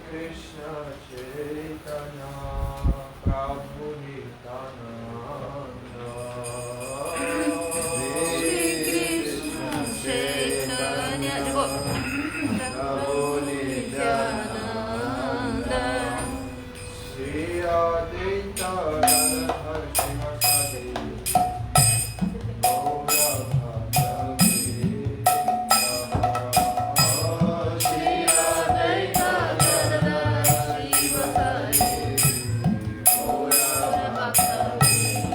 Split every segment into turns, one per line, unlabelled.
Krishna Chaitanya Prabhu Nityananda
Chaitanya Prabhu Nityananda
Shri Advaita Gadadhar Srivasadi Gaura Bhakta Shri Advaita Gadadhar Srivasadi Gaura Bhakta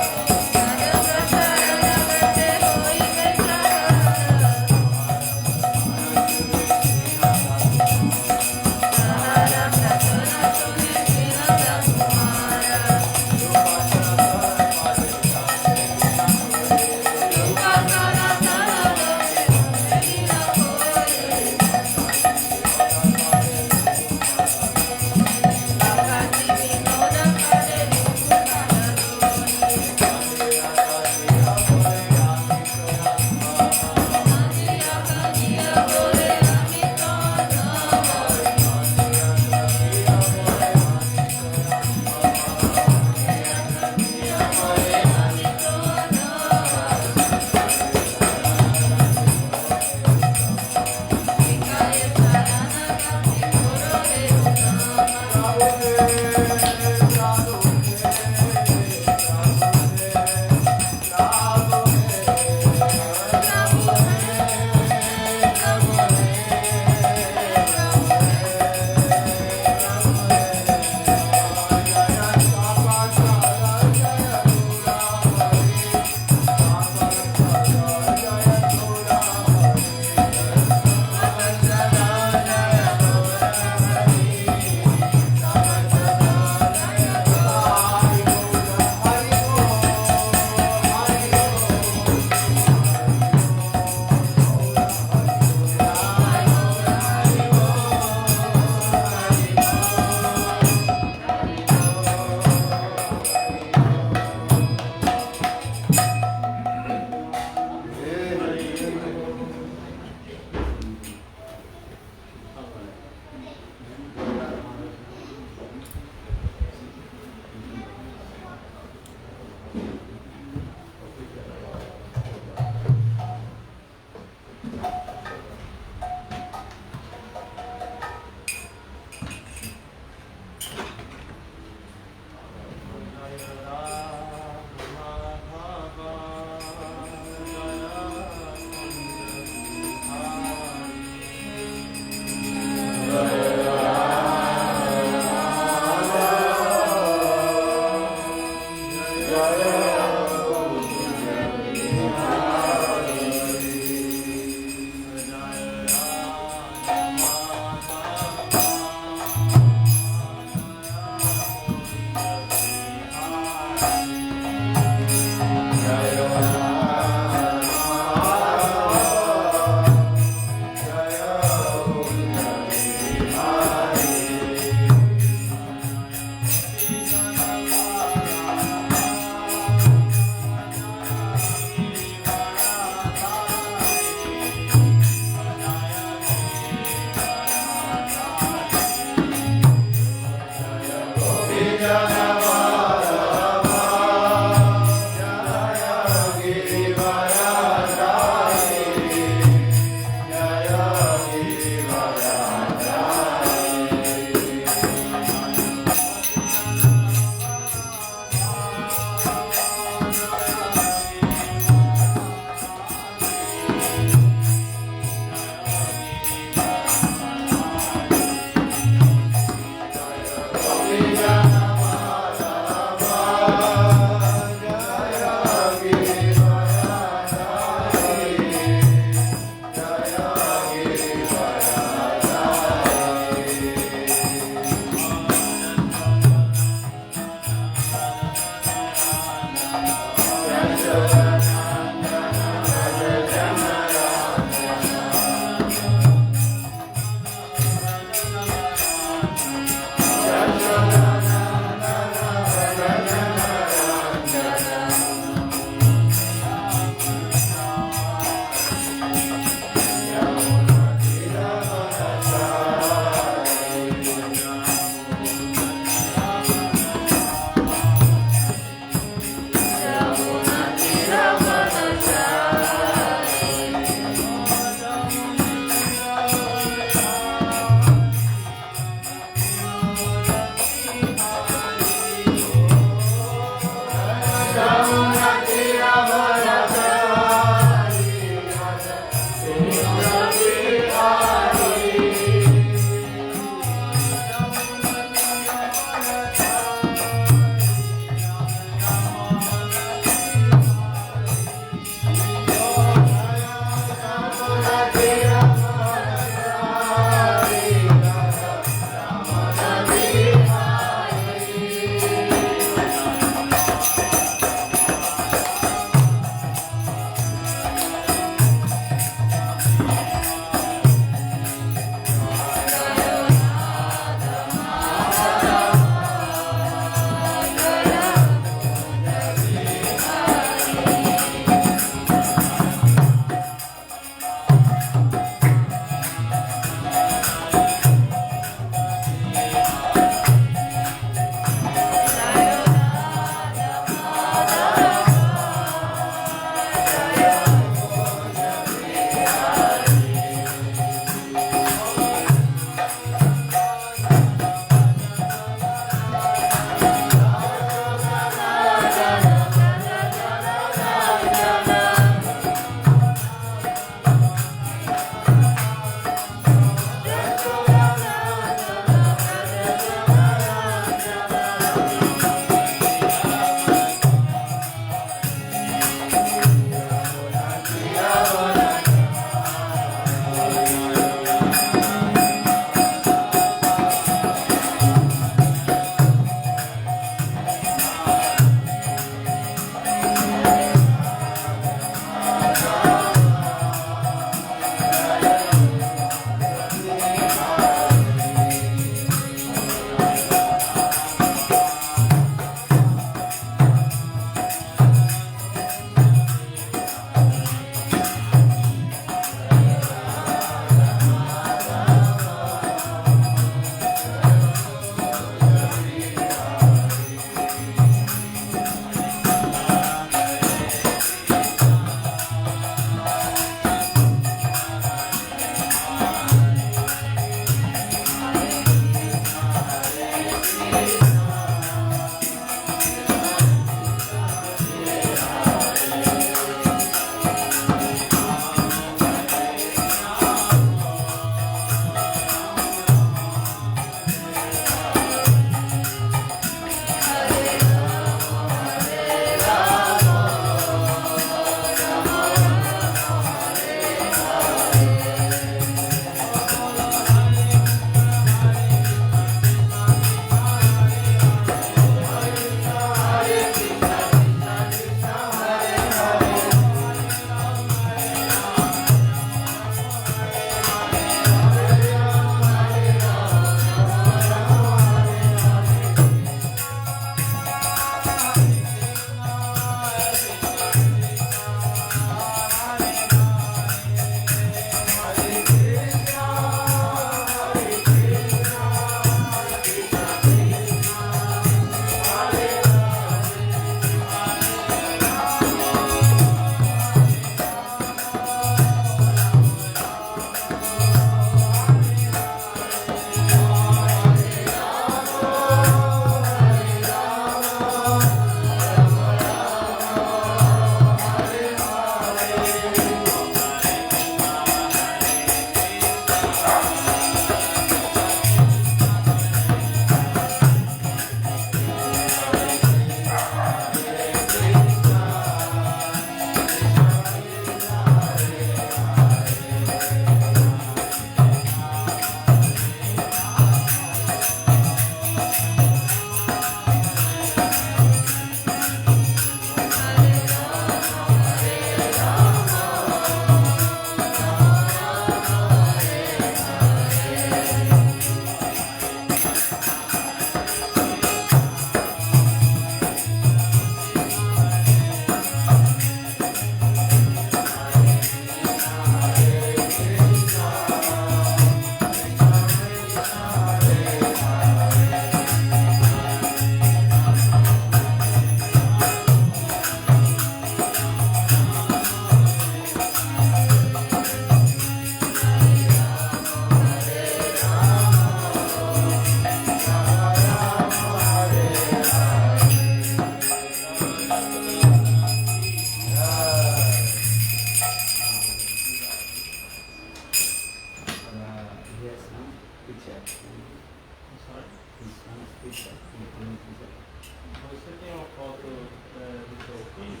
Você tem uma foto do seu filho?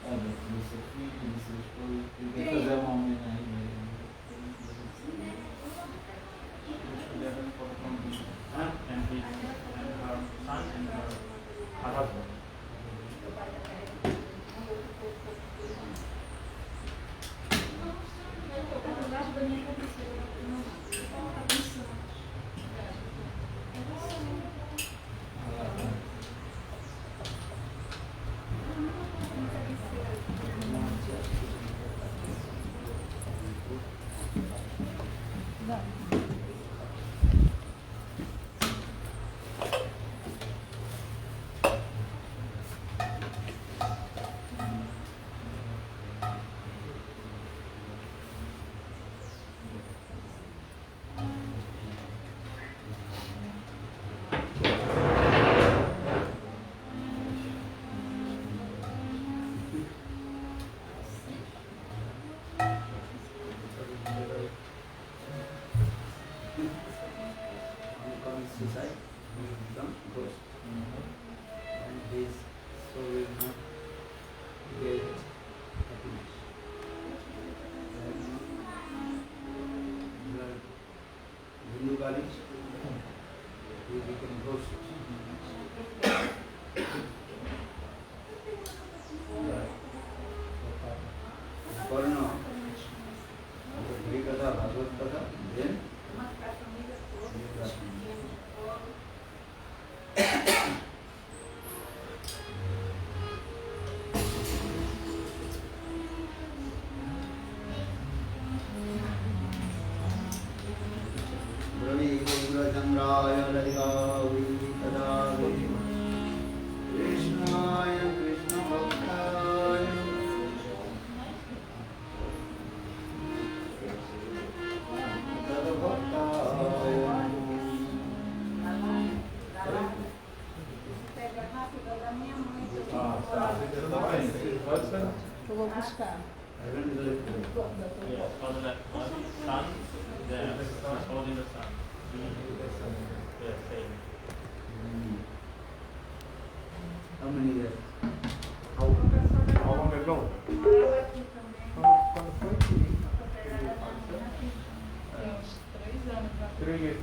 Do seu filho, do seu esposo. Ele quer fazer uma homenagem.
And her son and her husband.
Suicide, some ghost, and his soul will not get happiness. The Hindu college, he became ghost. Varna, Bhagavad Gita, then Chandraya Lalihāvi Tadāvi Krishnāya Krishna Bhaktāya Tadabhaktāya.
Eu vou buscar.
Yeah, on the left one, sun, there, he's holding the sun. Yeah, same.
How many years?
How long ago? Quando foi que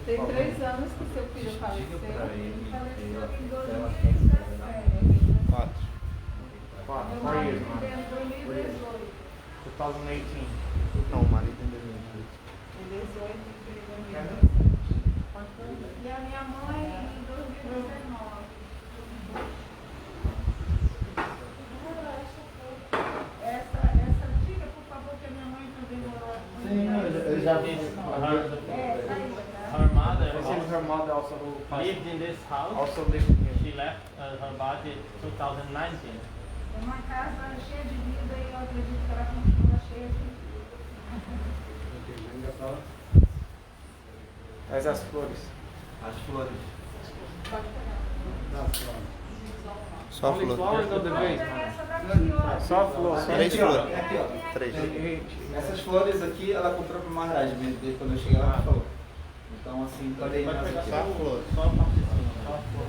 Tem 3 anos que seu filho faleceu. Ele faleceu em
4
2018.
years, man.
2018.
2018. Não, o marido em 2018.
Em 18 e 2018. E a minha mãe em 2019. Essa diga, por favor, que a minha mãe também morou aqui.
Sim, eu já vi.
Her mother
This is her mother also who
lived in this house.
also lived here.
She left her body in 2019.
É uma casa cheia de vida e eu acredito que ela continua cheia de vida.
Mas as flores.
As flores.
Pode pegar.
Só
Only
flor.
flowers of the vase,
Pega
man.
essa daqui, ó.
Só flor.
Três
Aqui, ó,
flores.
aqui, ó.
3.
Essas flores aqui ela comprou pro Maharaj mesmo, desde quando eu cheguei lá ela falou. Então assim, colhei
Pode
nessa
pegar
aqui.
só flor, só a parte de cima, só a flor.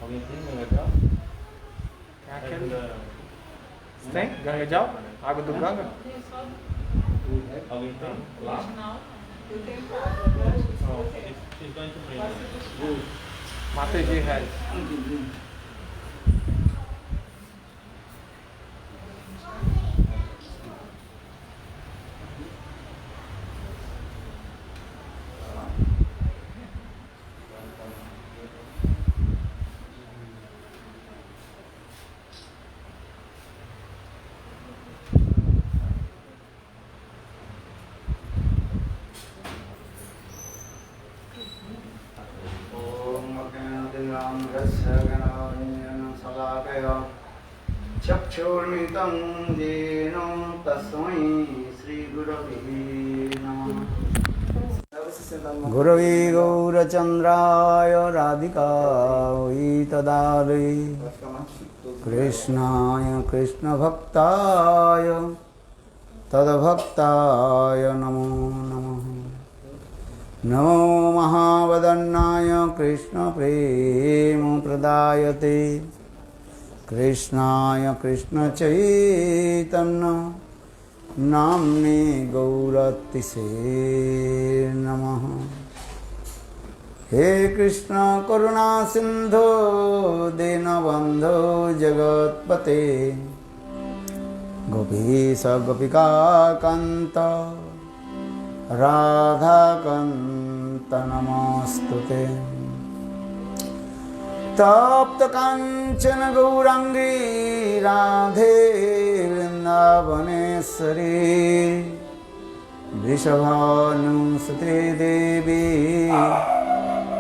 Alguém tem Gangajal?
And,
Tem? Gangajal? Água do Ganga?
alguém tem? Lá?
Não, eu tenho casa.
Oh, she's going to bring it.
Mataji has.
चक्षुर्मितं येन तस्मै श्रीगुरवे नमः. Você
गुरवे गौरचन्द्राय राधिकायै तदालये कृष्णाय कृष्णभक्ताय तद्भक्ताय नमो नमः। नमो महावदन्नाय कृष्णप्रेमप्रदायते कृष्णाय कृष्णचैतन्य नाम्ने गौरतिसे नमः। हे कृष्ण करुणा सिंधु दीनबंधो जगत्पते गोपीश गोपिका कांत राधाकांत नमोस्तुते। तप्त कांचन गौरांगी राधे वृंदावनेश्वरी वृषभानुसुते देवी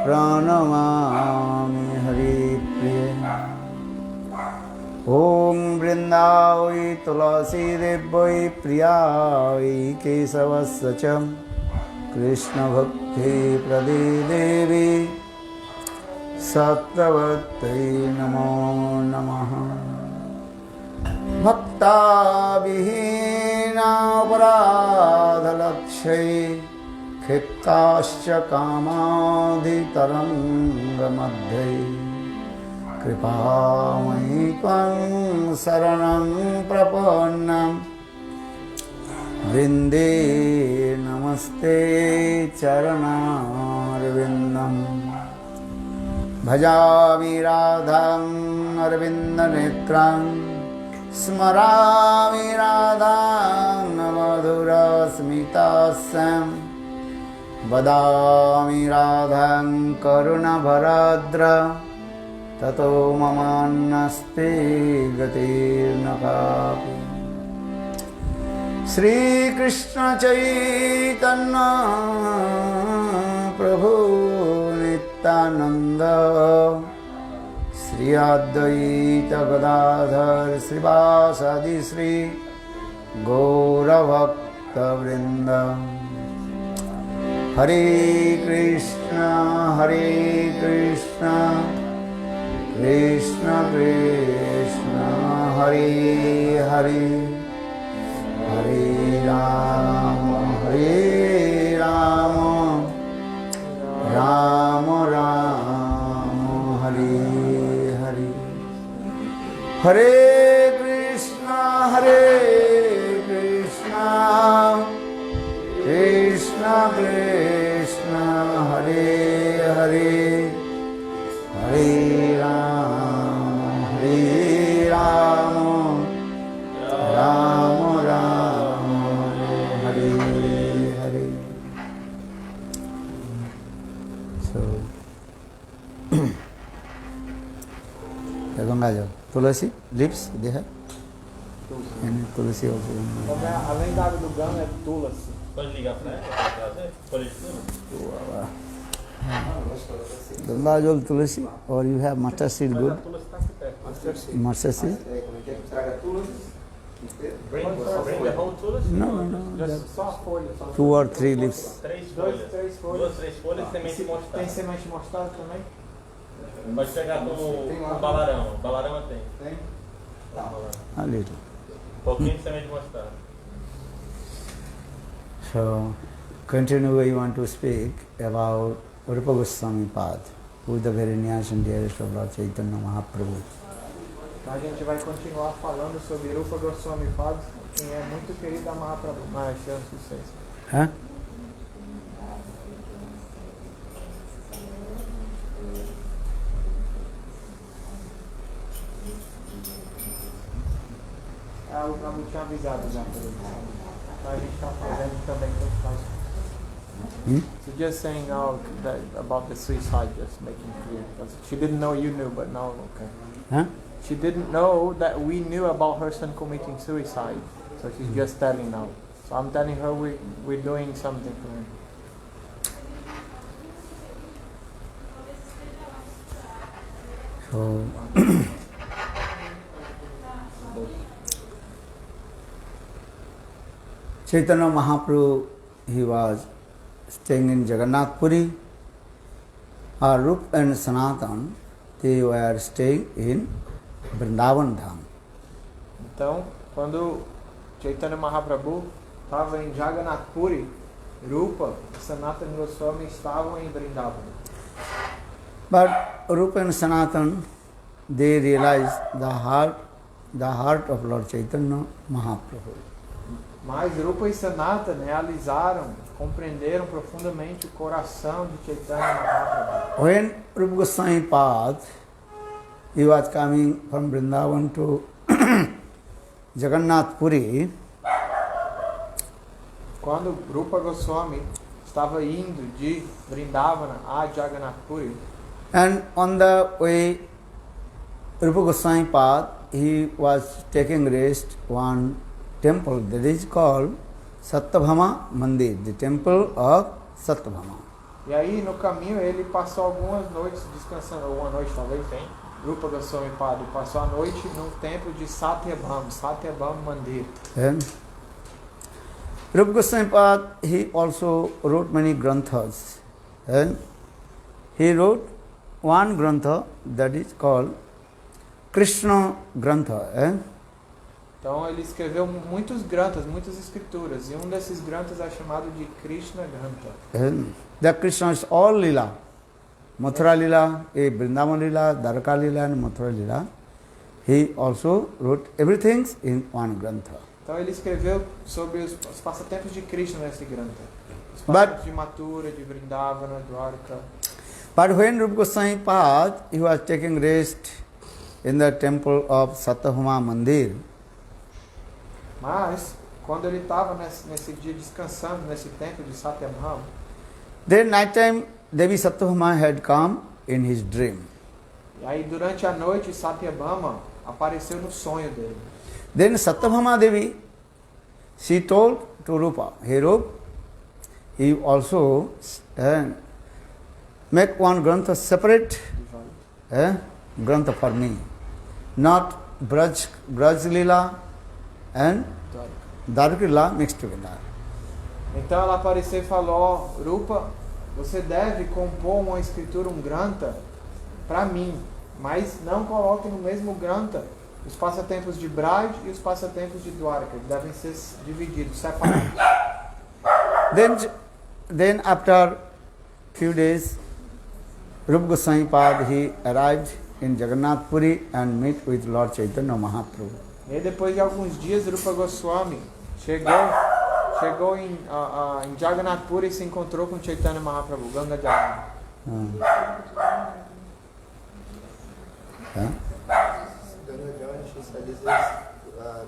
प्रणमामि हरिप्रिये। ॐ वृन्दावै तुलसी देव्यै प्रियायै केशवस्य च कृष्णभक्ति प्रदे देवी सत्यवत्यै नमो नमः। भक्ताविहीनापराधलक्ष्यै क्षिप्ताश्च कामाधितरङ्गमध्ये कृपामयि त्वं शरणं प्रपन्नं वृन्दे नमस्ते चरणारविन्दम्। भजामि राधां अरविन्दनेत्रां स्मरामि राधां मधुरस्मितास्यां वदामि राधां करुणभराद्र ततो ममान्नस्ति गतिर्न कापि। श्रीकृष्ण चैतन्य प्रभु नित्यानंद श्री अद्वैत गदाधर श्रीवासादि श्री गौरभक्तवृंद। हरे कृष्ण कृष्ण कृष्ण हरे हरे हरे राम राम राम हरे हरे। हरे Krishna Krishna Krishna Hare Hare Hare Ram Ram Ram Hare Hare. So Ganga Jal, Tulasi, leaves, they have? And Tulasi also.
Além da água do Ganga, é Tulasi.
Pode ligar pra ela, pra trazer? Pode tudo?
Ganga Jal, Tulasi, or you have mustard seed good? Mustard seed?
Bring the whole tulips?
No.
Just só folhas.
2 or 3 leaves.
Três folhas.
Três folhas.
Duas, três folhas e semente de
Tem
mostarda.
semente de mostarda também?
Pode pegar com balarão. Balarão tem.
Tem?
A little.
Pouquinho de semente de mostarda.
So, continue we want to speak about Rupa Goswami Pad, who is the very nearest and dearest of Lord Chaitanya Mahaprabhu.
A gente vai continuar falando sobre Rupa Goswami Pad, quem é muito querido a Mahaprabhu. Mas é sucesso.
Huh?
O Prabhu tinha avisado já para ele. Então a gente está fazendo também com os pais. So just saying now that about the suicide, just making clear. Because she didn't know you knew, but now okay.
Huh?
She didn't know that we knew about her son committing suicide. So she's just telling now. So I'm telling her we're doing something for him.
So, Chaitanya Mahaprabhu, he was staying in Jagannath Puri, Rup and Sanatan, they were staying in Vrindavan Dham.
Então, quando Chaitanya Mahaprabhu estava em Jagannath Puri, Rupa e Sanatana Goswami estavam em Vrindavan.
But Rupa and Sanatan, they realized the heart of Lord Chaitanya Mahaprabhu.
Mas Rupa e Sanatana realizaram, compreenderam profundamente o coração de Chaitanya Mahaprabhu.
When Rupa Goswami Pad, he was coming from Vrindavan to Jagannath Puri,
Quando Rupa Goswami estava indo de Vrindavana a Jagannath Puri,
and on the way, Rupa Goswami Pad, he was taking rest one temple that is called Satyabhama Mandir, the temple of Satyabhama.
e aí no caminho ele passou algumas noites descansando, ou uma noite talvez, tem. Rupa Goswami Pad passou a noite no templo de Satyabhama Mandir.
And Rupa Goswami Pad, he also wrote many granthas. And he wrote one grantha that is called Krishna Grantha.
Então ele escreveu muitos granthas, muitas escrituras, e um desses granthas é chamado de Krishna Grantha.
And that Krishna is all Lila. Mathura Lila, Vrindavan Lila, Dwarka Lila and Mathura Lila. He also wrote everything in one grantha.
Então ele escreveu sobre os passatempos de Krishna nesse grantha. Os
But-
passatempos de Mathura, de Vrindavana, Dwarka.
But when Rupa Goswami Pad, he was taking rest in the temple of Satyabhama Mandir,
Mas, quando ele estava nesse dia descansando nesse templo de Satyabhama,
then night time Devi Satyabhama had come in his dream.
e aí durante a noite Satyabhama apareceu no sonho dele.
Then Satyabhama Devi, she told to Rupa, hey Rupa, he also make one grantha separate grantha for me, not Braj Lila and Dwarka Lila mixed together.
Então ela apareceu e falou, ó, Rupa, você deve compor uma escritura, um grantha, para mim, mas não coloque no mesmo grantha os passatempos de Braj e os passatempos de Dwarka, que devem ser divididos, separados.
Then after few days, Rupa Goswami Pad, he arrived in Jagannath Puri and met with Lord Chaitanya Mahaprabhu.
E aí, depois de alguns dias, Rupa Goswami chegou em Jagannath Puri e se encontrou com Chaitanya Mahaprabhu, Ganga Jamuna.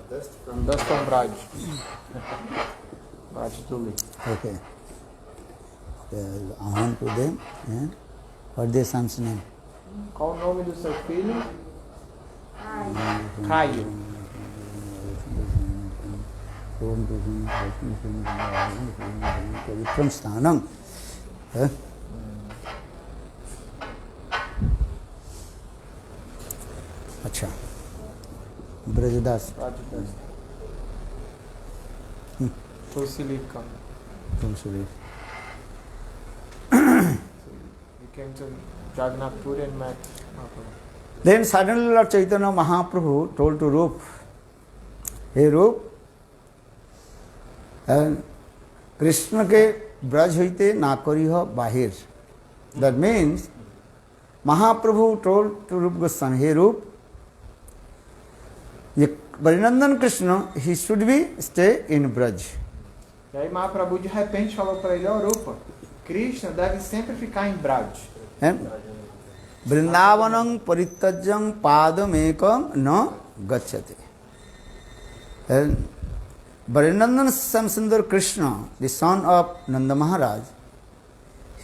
Dust
Dust from Braj. Braj Tuli.
Okay. I want to them. What their son's name?
Qual o nome do seu filho? Caio.
From Stanam. अच्छा ब्रजदास
Brajdas. Tulsi Leaf.
Tulsi
He came to Jagannath Puri and met Mahaprabhu.
Then suddenly Lord Chaitanya Mahaprabhu told to Rup, hey Rup, and Krishna ke braj hoite na kariha bahir. That means Mahaprabhu told to Rup Goswami, hey Rup, Varinandan Krishna, he should be stay in Braj.
E aí Mahaprabhu de repente falou para ele, ó Rupa, Krishna deve sempre ficar em Braj.
Vrindavanam paritajam padamekam na gacchati. Varinandan Samsundar Krishna, the son of Nanda Maharaj,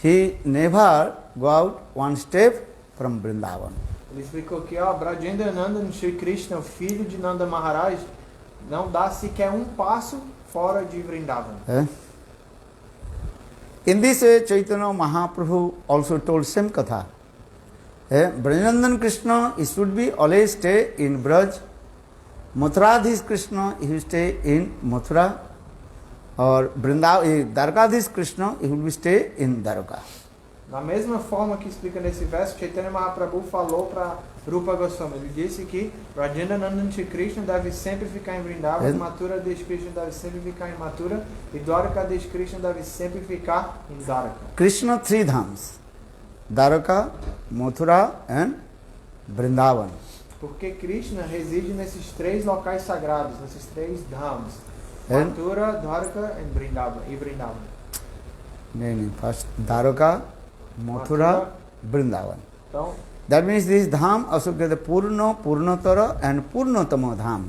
he never go out one step from Vrindavan.
Ele explicou que, ó, Brajendra Nandan Shri Krishna, o filho de Nanda Maharaj, não dá sequer um passo fora de Vrindavan.
In this way, Chaitanya Mahaprabhu also told same katha. Brajanandan Krishna, he should be always stay in Braj. Mathuradhis Krishna, he will stay in Mathura. और Vrindavan Dwarkadhish Krishna he will be stay in Dwarka.
Da mesma forma que explica nesse verso, Chaitanya Mahaprabhu falou para Rupa Goswami. Ele disse que Rajendanandan Shri Krishna deve sempre ficar em Vrindavan, Mathura Desh Krishna deve sempre ficar em Mathura e Dwarka Desh Krishna deve sempre ficar em Dwarka.
Krishna three dhams, Dwarka, Mathura and Vrindavan.
Porque Krishna reside nesses três locais sagrados, nesses três dhams. Mathura, Dwarka e Vrindavan.
First Dwarka, Mathura, Vrindavan.
Então,
that means this dham also get the Purna, Purnatara and Purnatama dham.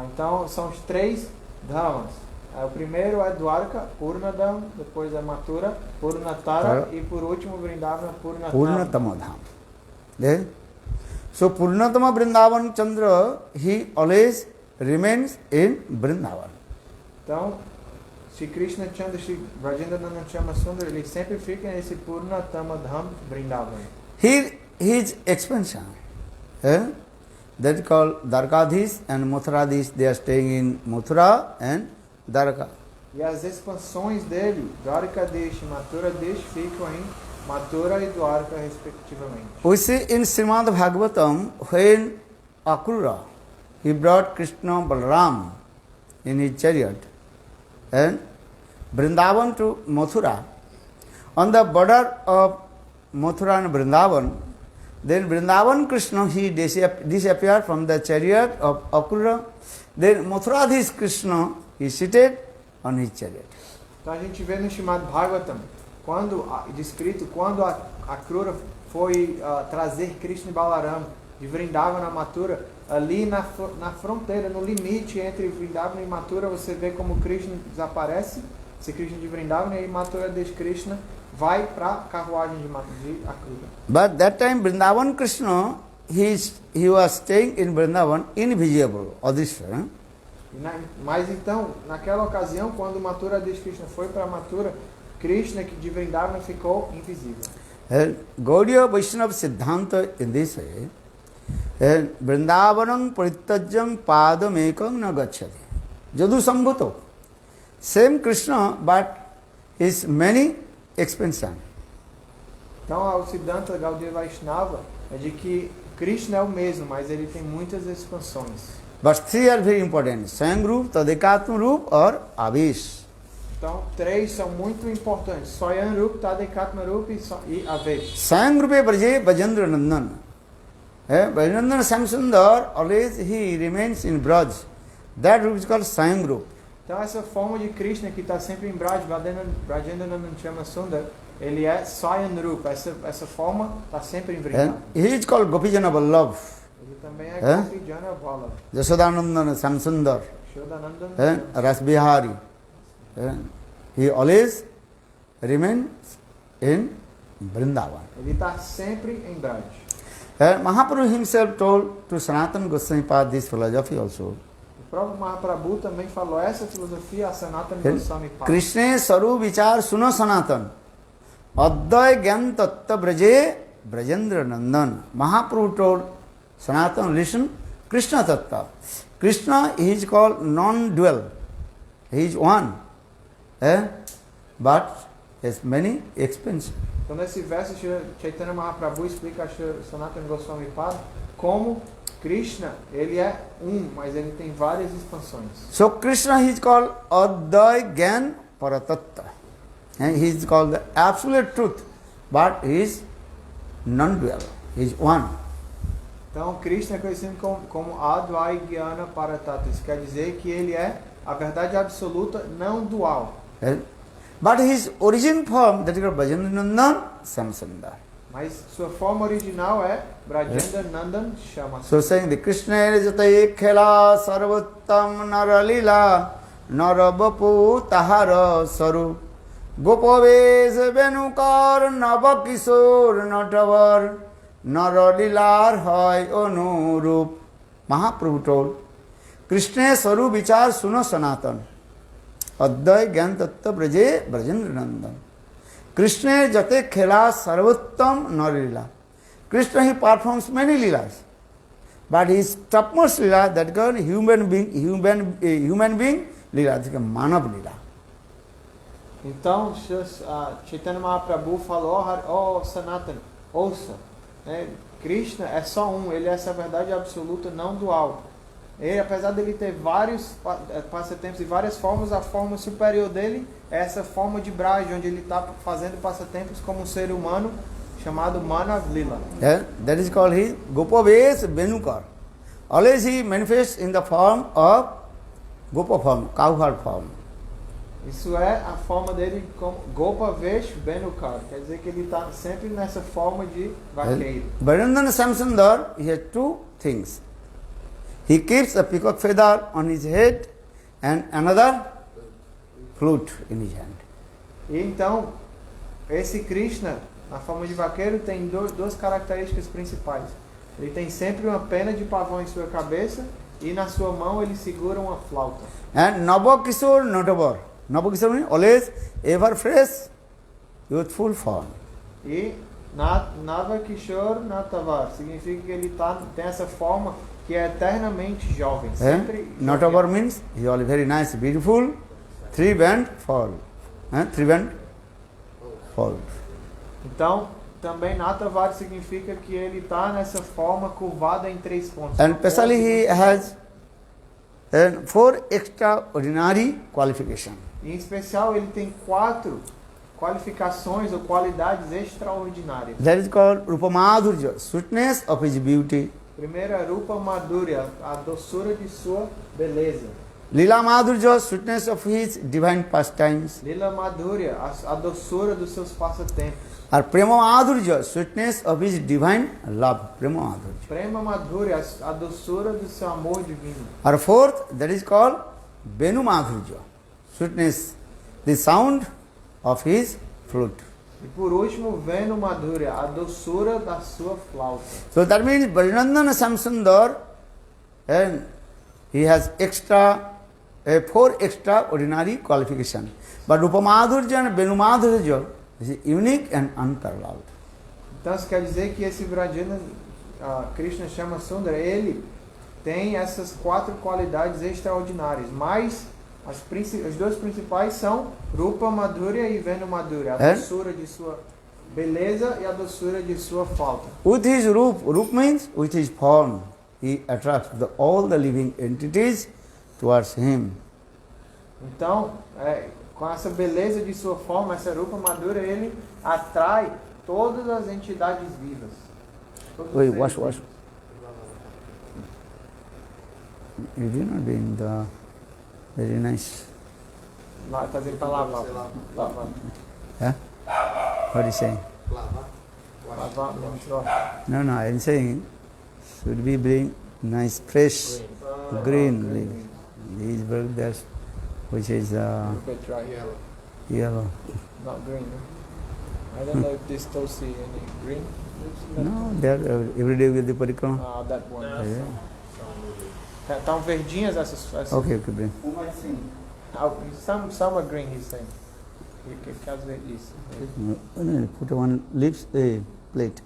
Então são os três dhamas. O primeiro é Dwarka, Purnadam, depois é Mathura, Purnatara e por último Vrindavan,
Purnatama dham. Yeah? So Purnatama Vrindavan Chandra, he always remains in Vrindavan.
Então, Shri Krishna Chandra, Shri Rajendanandan Chama Sundar, ele sempre fica nesse Purnatama Dham Vrindavan.
Here, his expansion, that is called Dwarkadhish and Mathuradish, they are staying in Mathura and Dwarka.
E as expansões dele, Dwarkadesh e Mathuradesh, ficam em Mathura e Dwarka, respectivamente.
We see in Srimad Bhagavatam, when Akrura, he brought Krishna Balaram in his chariot and Vrindavan to Mathura. On the border of Mathura and Vrindavan, then Vrindavan Krishna, he disappeared from the chariot of Akrura. Then Mathuradhish Krishna, he seated on his chariot.
Então a gente vê no Srimad Bhagavatam, descrito quando Akrura foi trazer Krishna e Balaram de Vrindavan a Mathura, ali na fronteira, no limite entre Vrindavan e Mathura, você vê como Krishna desaparece, esse Krishna de Vrindavan, e aí Mathura Desh Krishna vai para a carruagem de Akrura.
But that time Vrindavan Krishna, he was staying in Vrindavan invisible, Adishya.
Mas então, naquela ocasião, quando Mathura Desh Krishna foi para Mathura, Krishna de Vrindavan ficou invisível.
Gaudiya Vaishnava Siddhanta in this way, Vrindavanam Paritajam Padam Ekam na Gacchati. Jadu Sambhuto. Same Krishna, but his many expansion.
Então, o Siddhanta Gaudiya Vaishnava é de que Krishna é o mesmo, mas ele tem muitas expansões.
But three are very important: Swayamrup, Tadekatma Rup or Avesh.
Então, três são muito importantes: Swayamrup, Tadekatma Rup e Avesh.
Swayamrupe Braje Bajendra Nandan. Bajendra Samsundar, always he remains in Braj. That Rup is called Swayamrup.
Então, essa forma de Krishna que está sempre em Braj, Rajendanandan Chama Sundar, ele é Swayamrup. Essa forma está sempre em Vrindavan.
He is called Gopijana Vallabh.
Ele também é Gopijana Vallabh.
Jashodanandan Samsundar.
Yashodanandan
Rasbihari. He always remains in Vrindavan.
Ele está sempre em Braj.
Mahaprabhu himself told to Sanatana Goswami Pad this philosophy also.
O próprio Mahaprabhu também falou essa filosofia a Sanatana Goswami Pad.
Krishna Saru Vichar Suno Sanatan Advay Gyan Tatta Braje Brajendra Nandan. Mahaprabhu told Sanatana, listen, Krishna Tatta. Krishna is called non-dual. He is one. But has many expansions.
Então, nesse verso, Chaitanya Mahaprabhu explica a Sanatana Goswami Pad como Krishna, ele é mas ele tem várias expansões.
So Krishna is called Advay Gyan Paratatta. And he is called the absolute truth. But he is non-dual. He is one.
Então, Krishna é conhecido como Advai Gyana Paratattva. Isso quer dizer que ele é a verdade absoluta, não dual.
But his origin form, that is called Bhajandanandan Samsundar.
Mas sua forma original é Brajendanandan Shama.
So saying the Krishna jataye khela sarvottam naralila narabapu tahara saru gopaves venukar navakishor natavar naralilar hoy onurup. Mahaprabhu told, Krishna saru vichar suno sanatan advay gyan tatta braje brajendra nandan. Krishna jate khela sarvottam naralila. Krishna, he performs many leelas, but his topmost leela, that is called human being leela, that is called manav leela.
Então, Chaitanya Mahaprabhu falou, oh Sanatana, ouça, né? Krishna é só um, ele é essa verdade absoluta não dual. Ele, apesar dele ter vários passatempos e várias formas, a forma superior dele é essa forma de Braj, onde ele está fazendo passatempos como um ser humano, chamado Manav Lila.
That is called his Gopavesh Venukar. Always he manifests in the form of Gopa form, cowherd form.
Isso é a forma dele como Gopavesh Venukar, quer dizer que ele está sempre nessa forma de vaqueiro.
Bharanandana Samsundar, he has two things. He keeps a peacock feather on his head and another flute in his hand.
E então, esse Krishna, na forma de vaqueiro, tem duas características principais. Ele tem sempre uma pena de pavão em sua cabeça e na sua mão ele segura uma flauta.
And Navakishore Natavar. Navakishore means always ever fresh, youthful form.
E Navakishore Natavar significa que ele tem essa forma que é eternamente jovem. Sempre
Natavar means he is always very nice, beautiful, three-band fall. Three-band fall.
Então, também Natavar significa que ele está nessa forma curvada em 3 pontos.
And especially he has 4 extraordinary qualifications.
Em especial, ele tem 4 qualificações ou qualidades extraordinárias.
That is called Rupamadhurya, sweetness of his beauty.
Primeiro é Rupa Madhurya, a doçura de sua beleza.
Lila Madhurya, sweetness of his divine pastimes.
Lila Madhurya, a doçura dos seus passatempos.
Or Prema Madhurya, sweetness of his divine love. Prema Madhurya.
Prema Madhurya, a doçura do seu amor divino.
Or fourth, that is called Venu Madhurya, sweetness, the sound of his flute.
E por último, Venu Madhurya, a doçura da sua flauta.
So that means Bhajanandana Samsundar, and he has 4 extraordinary qualifications. But Rupamadhurya and Venu Madhurya is unique and unparalleled.
Então isso quer dizer que esse Vrajana, Krishna chama Sundara, ele tem essas 4 qualidades extraordinárias, mas as duas principais são Rupa Madhurya e Venu Madhurya, a doçura de sua beleza e a doçura de sua flauta.
With his Rup means with his form, he attracts all the living entities towards him.
Então, com essa beleza de sua forma, essa Rupa Madhurya, ele atrai todas as entidades vivas.
Wait, wash. You did not doing the very nice.
Lá, tá dizendo para lavar.
Huh? What are you saying?
Lavar, menstruar.
No, I'm saying should we bring nice fresh green leaf. These birds there's which is
A bit dry.
yellow.
Not green. I don't know if this Tulsi any green.
No, they're every day with the parikrama.
That one.
Yeah.
Estão verdinhas essas.
Okay, bring.
Uma assim.
Some are green, he's saying. Quer dizer isso.
No, put one leaves plate.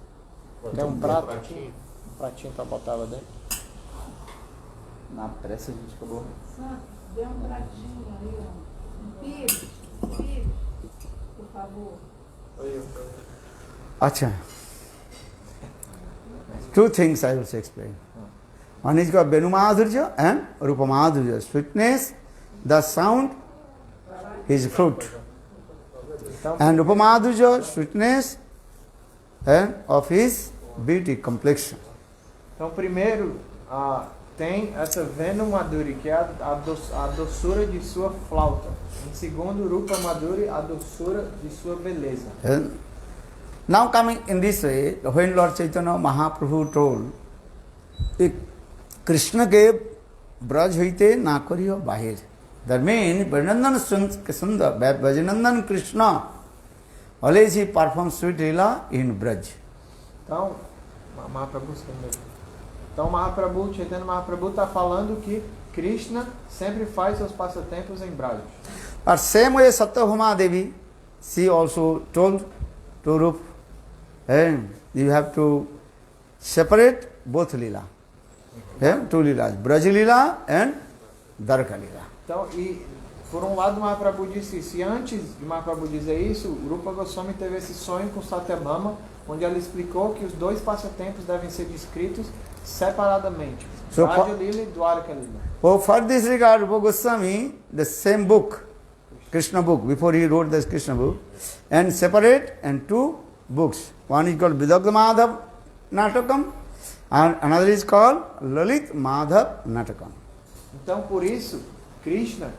Tem prato aqui. Pratinho para botar lá dentro.
Na pressa a gente acabou.
Santos, dê pratinho ali, ó. Pires, por favor.
Acha. 2 things I will explain. One is called Venu Madhurya and Rupa Madhurya. Sweetness, the sound, his fruit. And Rupa Madhurya, sweetness and of his beauty, complexion.
Então, primeiro, tem essa Venu Madhurya, que é a doçura de sua flauta. Em segundo, Rupa Madhurya, a doçura de sua beleza.
And now coming in this way, when Lord Chaitanya Mahaprabhu told, Krishna gave Braj hoite na kariyo bahir. That means Bhajanandan Sundar, Bhajanandan Krishna, always he performs sweet lila in Braj.
Então, Mahaprabhu, Chaitanya Mahaprabhu está falando que Krishna sempre faz seus passatempos em Braj.
Or same way Satyabhama Devi, she also told to Rup, and you have to separate both lila. 2 lilas, Braj lila and Dwarka lila.
Então, e Por um lado, Mahaprabhu disse isso. E antes de Mahaprabhu dizer isso, Rupa Goswami teve esse sonho com Satyabhama, onde ela explicou que os dois passatempos devem ser descritos separadamente.
So,
Raja Lila e Dwarka Lila.
Oh, for this regard, Rupa Goswami, the same book, Krishna book, before he wrote this Krishna book, and separate and two books. One is called Vidagdha Madhav Natakam, and another is called Lalit Madhav Natakam.
Então, por isso, Krishna,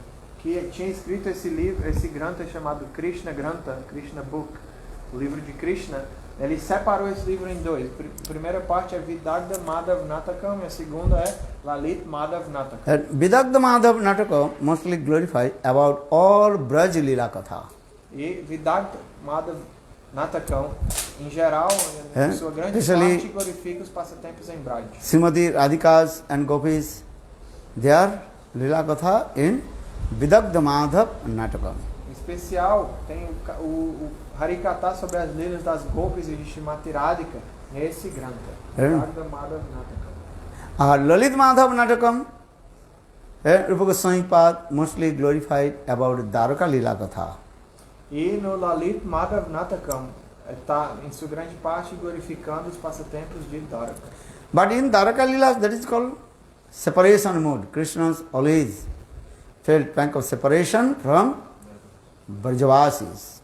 que tinha escrito esse livro, esse granta chamado Krishna Granta, Krishna Book, o livro de Krishna, ele separou esse livro em dois. A primeira parte é Vidagdha Madhav Natakam e a segunda é Lalit Madhav Natakam.
And Vidagdha Madhav Natakam mostly glorified about all Braj Lila Katha.
E Vidagdha Madhav Natakam, em geral, em sua grande
Especially
parte, glorifica os passatempos em Braj.
Srimati Radhikas and Gopis, their Lila Katha in Vidagdha Madhav Natakam.
Em especial, tem o Harikatha sobre as lilas das Gopis e de Srimati Radhika, nesse granta. Vidagdha Madhav Natakam.
Lalit Madhav Natakam, Rupa Goswami Pad mostly glorified about Dwaraka Lila Katha.
E no Lalit Madhav Natakam, está em sua grande parte glorificando os passatempos de Dwaraka.
But in Dwaraka Lila, that is called separation mode. Krishna always felt pang of separation from Brajavasis.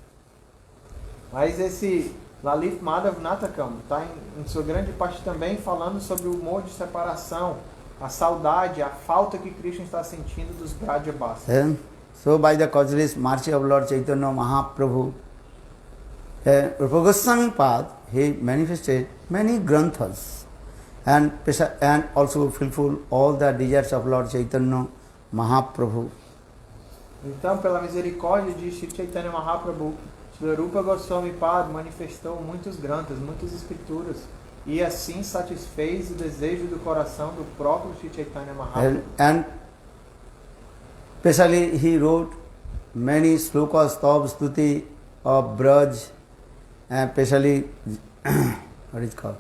Mas esse Lalit Madhav Natakam está em sua grande parte também falando sobre o modo de separação, a saudade, a falta que Krishna está sentindo dos Brajavasis.
So by the causeless mercy of Lord Chaitanya Mahaprabhu, Rupa Goswami Pad, he manifested many granthas and also fulfilled all the desires of Lord Chaitanya Mahaprabhu.
Então, pela misericórdia de Shri Chaitanya Mahaprabhu, Shri Rupa Goswami Pad manifestou muitos granthas, muitas escrituras, e assim satisfez o desejo do coração do próprio Shri Chaitanya Mahaprabhu.
And especially he wrote many slokas, stab, stuti of Braj, especially what is called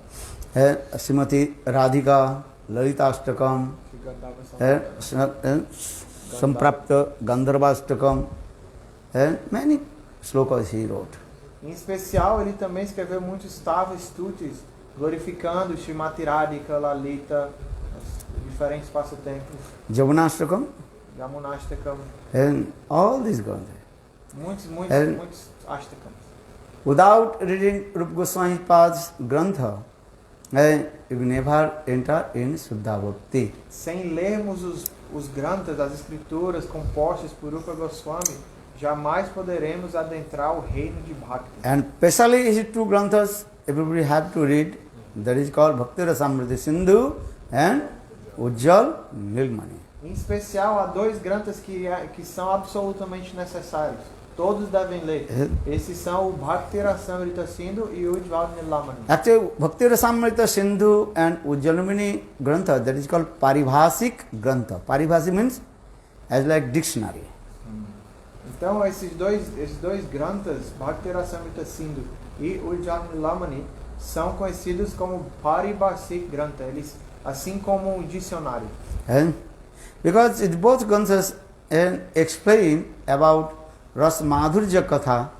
Srimati Radhika, Lalitastakam, Samprapta Gandharvastakam, and many slokas he wrote.
Em especial, ele também escreveu muitos tavas, stutis, glorificando Srimati Radhika, Lalita, os diferentes passatempos,
Jamunastakam,
Yamunastakam,
and all these granthas.
muitos ashtakams.
Without reading Rupa Goswami Pad's grantha, you never enter in Suddha Bhakti.
Sem lermos os granthas, as escrituras compostas por Rupa Goswami, jamais poderemos adentrar o reino de Bhakti.
And especially his two granthas, everybody have to read. That is called Bhakti Rasamrita Sindhu and Ujjal Nilmani.
Em especial, há dois granthas que são absolutamente necessários. Todos devem ler. Esses são o Bhakti Rasamrita Sindhu e o Ujjal Nilamani.
Actually, Bhakti Rasamrita Sindhu and Ujjal Nilmani grantha, that is called Paribhasik grantha. Paribhasik means as like dictionary.
Então, esses dois granthas, Bhakti Rasamrita Sindhu e Ujjal Nilamani, são conhecidos como Paribhasik Grantha, eles, assim como um dicionário.
And because it both granthas explain about Ras Madhurya Katha,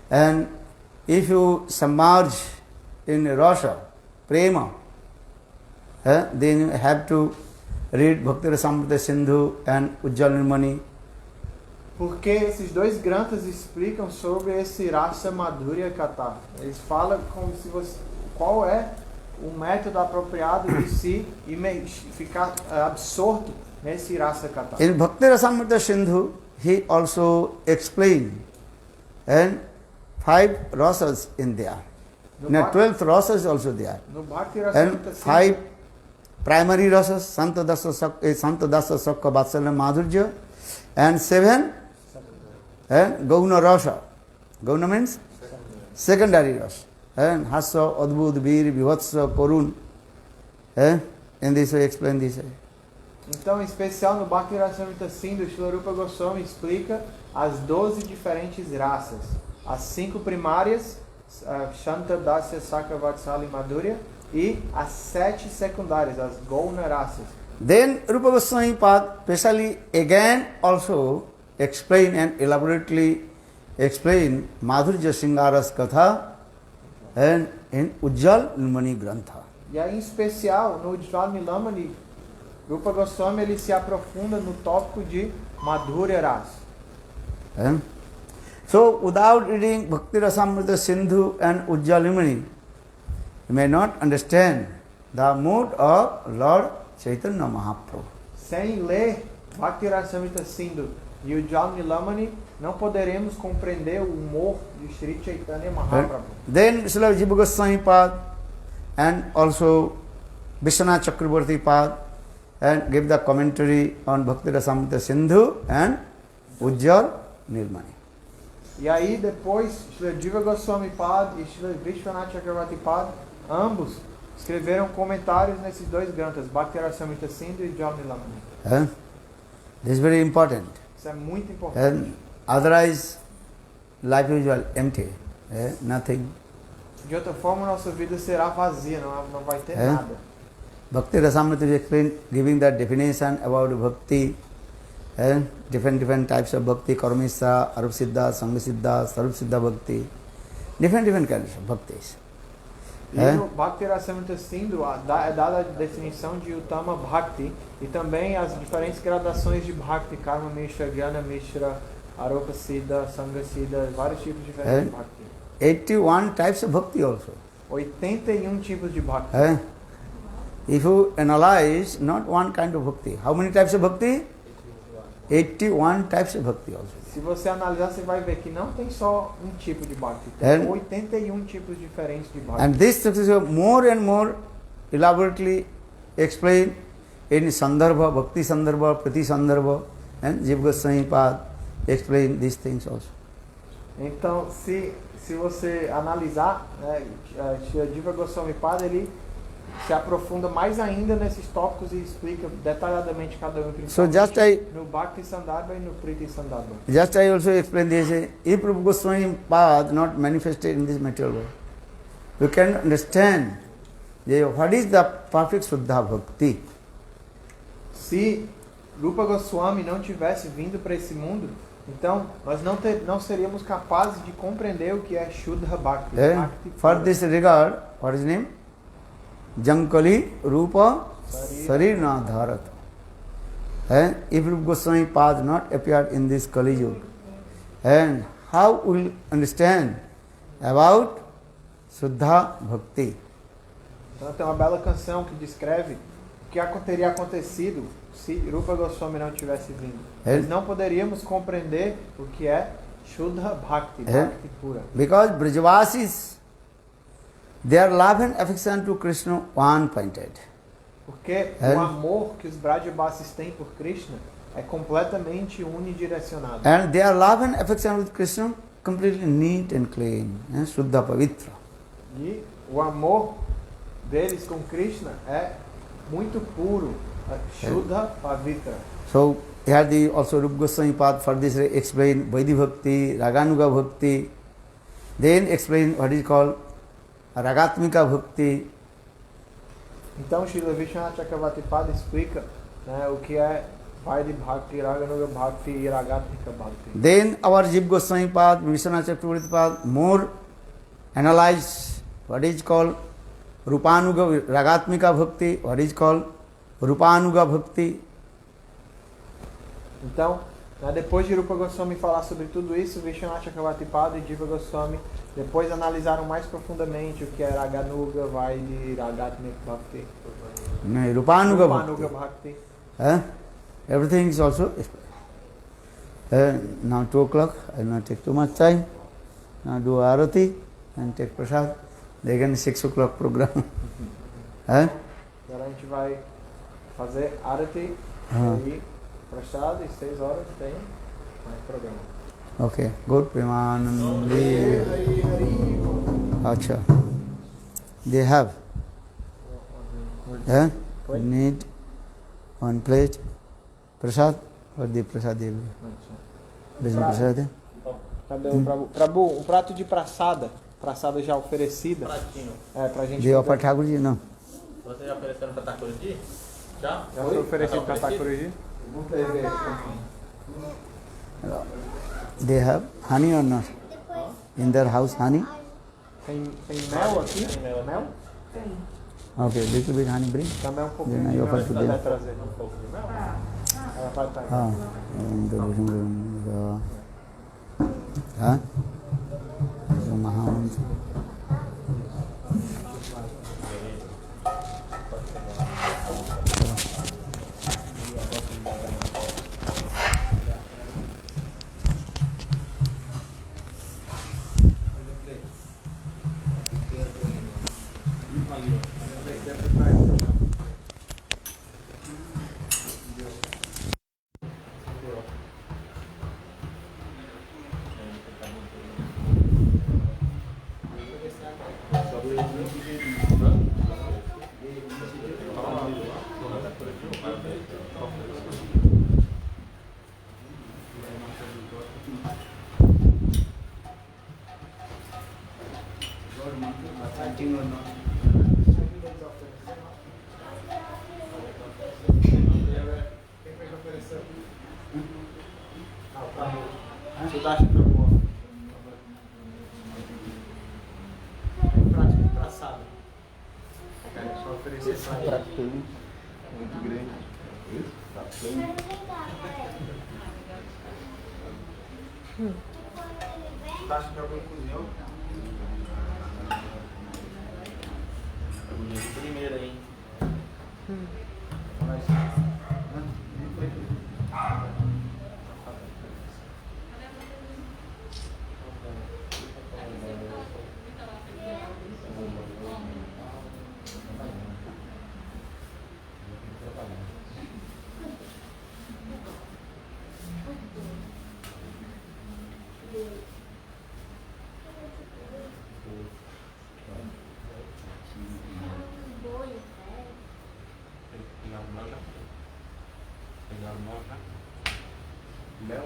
and if you submerge in Rasa, Prema, then you have to read Bhakti Rasamrita Sindhu and Ujjal Nilmani.
Porque esses dois granthas explicam sobre esse Rasa Madhurya Katha. Eles falam como se qual é o método apropriado de se ficar absorto nesse Rasa Katha.
In Bhakti Rasamrita Sindhu, he also explained and 5 rasas in there.
No,
12th rasas also there.
No Bhakti
And
Rasamrita
5 primary rasas, Santa Dasa Sakka Vatsalya Madhurya, and 7 Gauna Rasa. Gauna means secondary rasa. And Hasa, Adbud, Veer, Vivatsa, Korun. In this way, explain this way.
Então, em especial no Bhakti Rasamrita Sindhu, Srila Rupa Goswami explica as 12 diferentes raças. As 5 primárias, Shanta, Dasya, Sakha, Vatsalya e Madhurya, e as 7 secundárias, as Gauna raças.
Then Rupa Goswami Pad, especially again also explain and elaborately explain Madhurya Singharas Katha and in Ujjal Nilmani Grantha.
E aí, em especial, no Ujjwal Nilamani, Rupa Goswami ele se aprofunda no tópico de Madhurya Ras.
And so, without reading Bhakti Rasamrita Sindhu and Ujjwal Nilmani, you may not understand the mood of Lord Chaitanya Mahaprabhu.
Sem ler Bhakti Rasamrita Sindhu e Ujjwal Nilamani, não poderemos compreender o humor de Sri Chaitanya Mahaprabhu.
Then Srila Jiva Goswami Pad and also Vishwanath Chakravarti Pad and give the commentary on Bhakti Rasamrita Sindhu and Ujjwal Nilmani.
E aí depois, Srila Jiva Goswami Pad e Srila Vishwanath Chakravarti Pad, ambos escreveram comentários nesses dois granthas, Bhakti Rasamrita Sindhu e Ujjwal Nilamani.
This is very important.
Isso é muito importante.
And otherwise, life is well empty, nothing.
De outra forma, nossa vida será vazia, não vai ter nada.
Bhakti Rasamrita is explained, giving that definition about bhakti, different types of bhakti, karmisa, arupsiddha, sangasiddha, sarupsiddha bhakti, different kinds of bhaktis.
E no Bhakti Rasamrita Sindhu é dada a definição de Uttama Bhakti e também as diferentes gradações de Bhakti, Karma Mishra, Jnana Mishra, Arupa Siddha, Sanga Siddha, vários tipos diferentes de Bhakti.
81 types of bhakti also.
81 tipos de Bhakti.
If you analyze not one kind of bhakti, how many types of bhakti? 81 types of bhakti also.
Se você analisar, você vai ver que não tem só um tipo de Bhakti, tem 81 tipos diferentes de Bhakti.
And this is more and more elaborately explained in Sandarbha, Bhakti Sandarbha, Prati Sandarbha, and Jiva Goswami Pad explain these things also.
Então, se você analisar, Jiva Goswami Pad, ele se aprofunda mais ainda nesses tópicos e explica detalhadamente cada um, principalmente no Bhakti Sandarbha e no Priti Sandarbha.
Just I also explain this, if Rupa Goswami Pad not manifested in this material world, you can understand what is the perfect Shuddha Bhakti.
Se Rupa Goswami não tivesse vindo para esse mundo, então nós não seríamos capazes de compreender o que é Shuddha Bhakti. Bhakti
For this regard, what is his name? Jankali Rupa Sarir na Dharata. If Rupa Goswami Pad not appeared in this Kali Yuga, and how will understand about Shuddha Bhakti?
Então tem uma bela canção que descreve o que teria acontecido se Rupa Goswami não tivesse vindo. Nós não poderíamos compreender o que é Shuddha Bhakti, Bhakti pura.
Because Brajavasis, their love and affection to Krishna one-pointed.
Porque o amor que os Brajavasis têm por Krishna é completamente unidirecionado.
And their love and affection with Krishna completely neat and clean, Shuddha Pavitra.
E o amor deles com Krishna é muito puro, Shuddha Pavitra.
So here the also Rupa Goswami Pad for this explain Vaidhi Bhakti, Raganuga Bhakti, then explain what is called Ragatmika Bhakti.
Então Srila Vishwanath Chakravarti Pad explica o que é Vaidhi Bhakti, Raganuga Bhakti e Ragatmika Bhakti.
Then our Jiva Goswami Pad, Vishwanath Chakravarti Pad more analyze what is called Rupanuga, Ragatmika Bhakti, what is called Rupanuga Bhakti.
Então, depois de Rupa Goswami falar sobre tudo isso, Vishwanath Chakravarti Pad e Jiva Goswami depois analisaram mais profundamente o que é Raganuga, Vaidhi, Ragatmika Bhakti,
Rupanuga
Bhakti.
Everything is also now 2 o'clock, I will not take too much time. Now do Arati and take Prasad. Again 6 o'clock program.
Agora a gente vai fazer Arati e Prasad e 6 horas tem mais programa.
Okay, good. Premanandi. Acha. They have. Need one plate. Prasad. What the Prasad they will. Prasad.
Cadê o Prabhu? Um prato de praçada já oferecida.
Pratinho.
Pra gente.
They offer Thakurji? No.
Você já ofereceram para Thakurji? Já?
Já foi oferecido para Thakurji?
Vamos ver aqui.
They have honey or not? In their house, honey?
Tem mel aqui? Mel?
Okay, little bit honey bring.
Também um
Then
pouquinho
I
de
offer
mel.
to
Você
them.
vai trazer um pouco de mel? Ela vai estar
Ah, huh? Mahamant.
Sudashi Prabhu. Prática traçada. Só oferecer essa aí. Muito grande. Sudashi Prabhu cozinhou.
Primeira, hein?
Mel.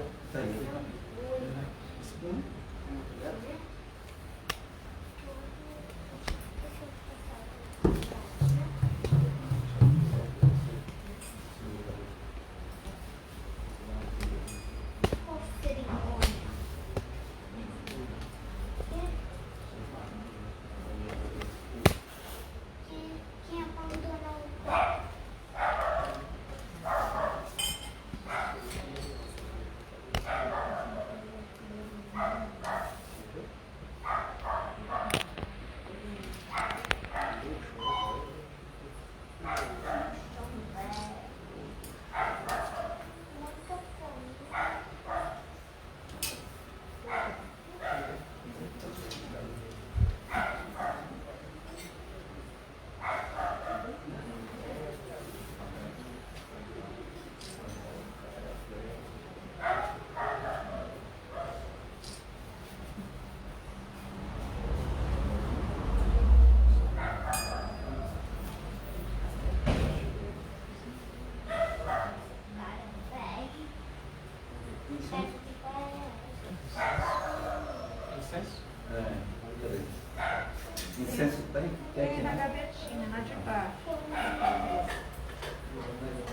Incenso tem?
Tem na gavetinha, na de baixo.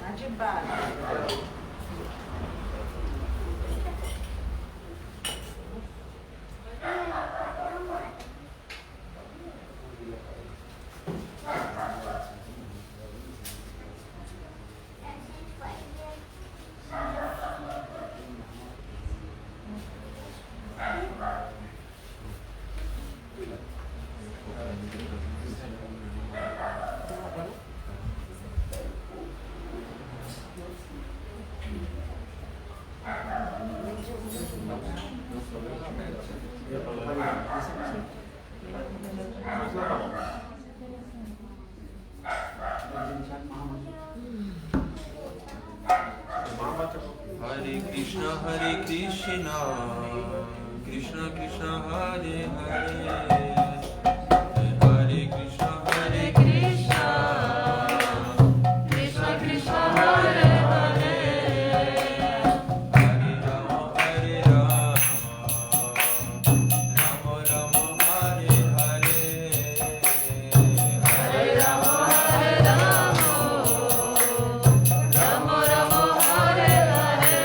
Na de baixo.
Hare Krishna, Krishna Krishna, Hare Hare, Hare Krishna, Krishna Krishna, Hare Hare, Hare Rama, Hare Rama, Rama Rama, Hare Hare, Hare Rama, Hare Rama, Rama Rama, Hare Hare.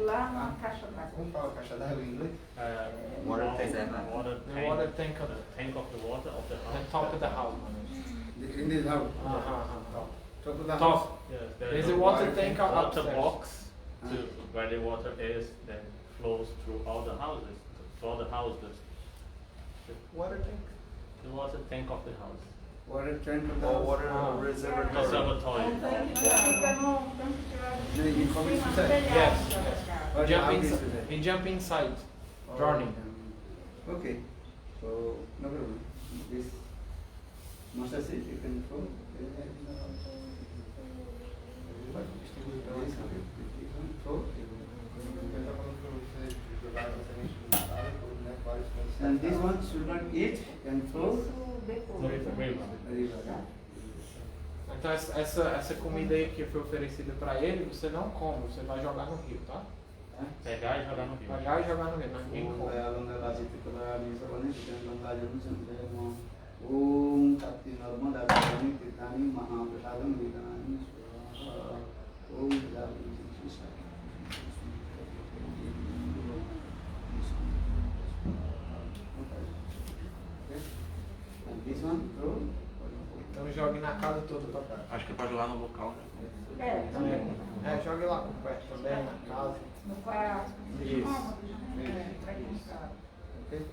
lá na caixa d'água.
Como fala caixa d'água em inglês?
Water
tank.
Water
The
tank.
water tank of
The tank of the water of the
the
house.
top of the house.
In this house. Top of the house.
Top.
Yes,
There's
a
a water tank
water
upstairs.
box to where the water is, then flows through all the houses. To all the houses.
Water tank?
The water tank of the house.
Water tank of the
Or
house.
water
Ah.
reservoir.
Conservatory.
Um tanque que fica no tanque que vai
No, you come
em cima do
inside.
telhado
Yes,
da
yes.
casa.
But
Jump
how
inside.
is it?
He jump inside. Drowning.
Okay. So no problem. This master seat you can throw. And this one should not eat and throw.
Isso depois.
River.
River.
Então essa comida aí que foi oferecida pra ele, você não come, você vai jogar no rio, tá?
Pegar e jogar no rio.
Pegar e jogar no rio, ninguém come.
Om Tati Narmada Dharani Tirthani Mahaprasadam Vedani Swaha. Om Dharani And this one, throw.
Então jogue na casa toda pra cá.
Acho que é pra jogar no local, né?
É,
Também. Jogue lá com o pé também, na casa.
no quarto, nos
Isso.
cômodos, né? Pra quem sabe.
Okay.